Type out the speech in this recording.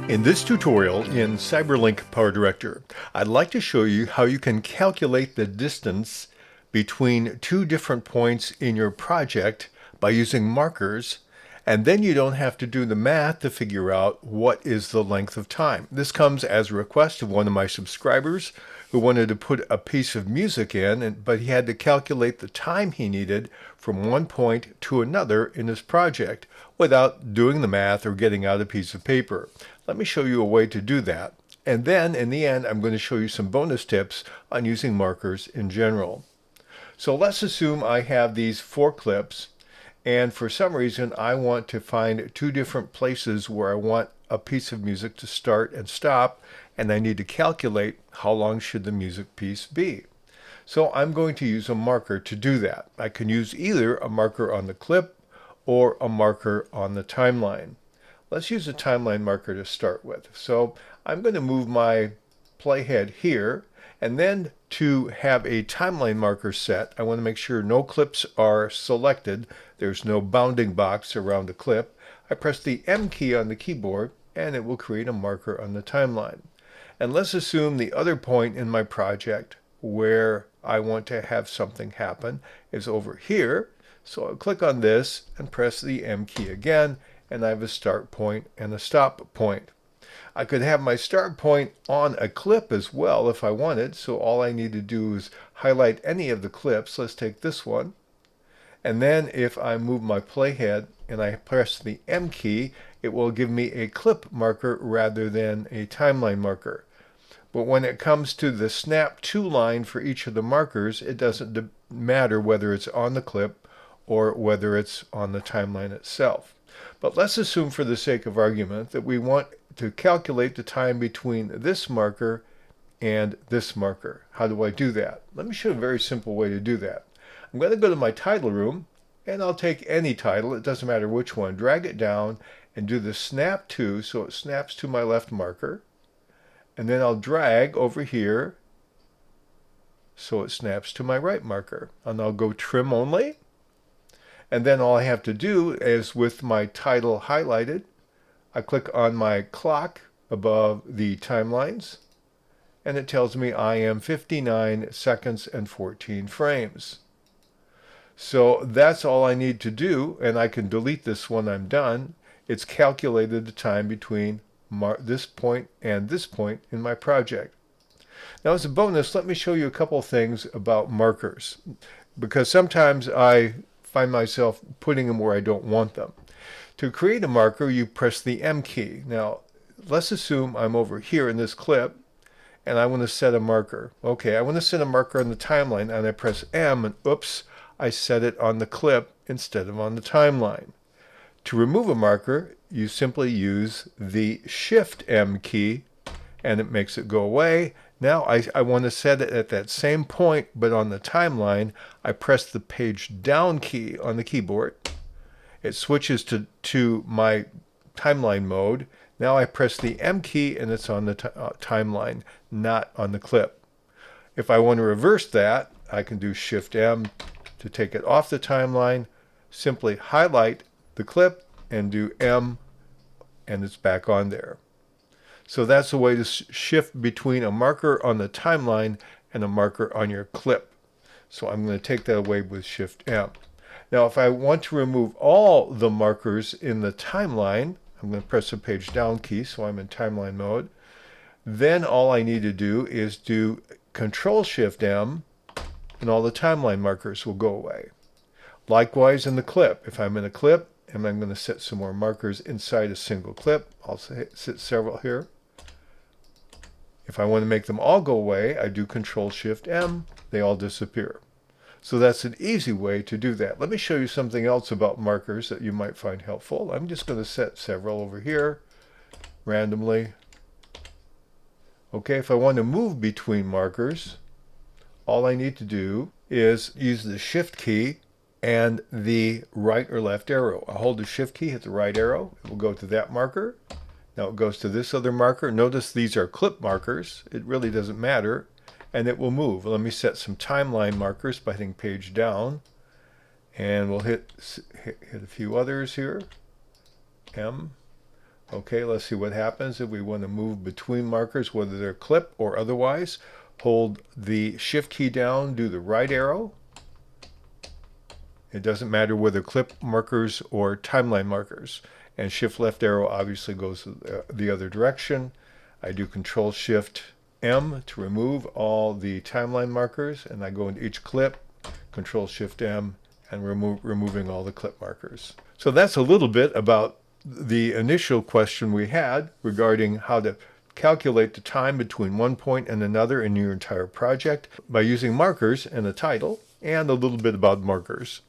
In this tutorial in CyberLink PowerDirector, I'd like to show you how you can calculate the distance between two different points in your project by using markers, and then you don't have to do the math to figure out what is the length of time. This comes as a request of one of my subscribers who wanted to put a piece of music in, but he had to calculate the time he needed from one point to another in his project without doing the math or getting out a piece of paper. Let me show you a way to do that. And then in the end, I'm going to show you some bonus tips on using markers in general. So let's assume I have these 4 clips, and for some reason I want to find 2 different places where I want a piece of music to start and stop, and I need to calculate how long should the music piece be. So I'm going to use a marker to do that. I can use either a marker on the clip or a marker on the timeline. Let's use a timeline marker to start with. So I'm going to move my playhead here, and then to have a timeline marker set, I want to make sure no clips are selected. There's no bounding box around the clip. I press the M key on the keyboard, and it will create a marker on the timeline. And let's assume the other point in my project where I want to have something happen is over here. So I'll click on this and press the M key again, and I have a start point and a stop point. I could have my start point on a clip as well if I wanted, so all I need to do is highlight any of the clips. Let's take this one, and then if I move my playhead and I press the M key, it will give me a clip marker rather than a timeline marker. But when it comes to the snap to line for each of the markers, it doesn't matter whether it's on the clip or whether it's on the timeline itself. But let's assume for the sake of argument that we want to calculate the time between this marker and this marker. How do I do that? Let me show you a very simple way to do that. I'm going to go to my title room, and I'll take any title, it doesn't matter which one, drag it down and do the snap to so it snaps to my left marker, and then I'll drag over here so it snaps to my right marker, and I'll go trim only. And then all I have to do is, with my title highlighted, I click on my clock above the timelines, and it tells me I am 59 seconds and 14 frames. So that's all I need to do, and I can delete this when I'm done. It's calculated the time between this point and this point in my project. Now, as a bonus, let me show you a couple things about markers, because sometimes I find myself putting them where I don't want them. To create a marker, you press the M key. Now, let's assume I'm over here in this clip, and I want to set a marker. Okay, I want to set a marker on the timeline, and I press M, and oops, I set it on the clip instead of on the timeline. To remove a marker, you simply use the Shift M key, and it makes it go away. Now I want to set it at that same point, but on the timeline, I press the page down key on the keyboard. It switches to my timeline mode. Now I press the M key, and it's on the timeline, not on the clip. If I want to reverse that, I can do Shift M to take it off the timeline, simply highlight the clip and do M, and it's back on there. So that's a way to shift between a marker on the timeline and a marker on your clip. So I'm going to take that away with Shift M. Now, if I want to remove all the markers in the timeline, I'm going to press the page down key so I'm in timeline mode. Then all I need to do is do Control Shift M, and all the timeline markers will go away. Likewise in the clip. If I'm in a clip and I'm going to set some more markers inside a single clip, I'll set several here. If I want to make them all go away, I do Control Shift M, they all disappear. So that's an easy way to do that. Let me show you something else about markers that you might find helpful. I'm just going to set several over here randomly. Okay, if I want to move between markers, all I need to do is use the Shift key and the right or left arrow. I'll hold the Shift key, hit the right arrow, it will go to that marker. Now it goes to this other marker. Notice these are clip markers. It really doesn't matter, and it will move. Let me set some timeline markers by hitting page down, and we'll hit a few others here. M. Okay, let's see what happens if we want to move between markers, whether they're clip or otherwise. Hold the shift key down, do the right arrow. It doesn't matter whether clip markers or timeline markers. And shift left arrow obviously goes the other direction. I do control shift M to remove all the timeline markers, and I go into each clip, control shift M, and removing all the clip markers. So that's a little bit about the initial question we had regarding how to calculate the time between one point and another in your entire project by using markers and a title, and a little bit about markers.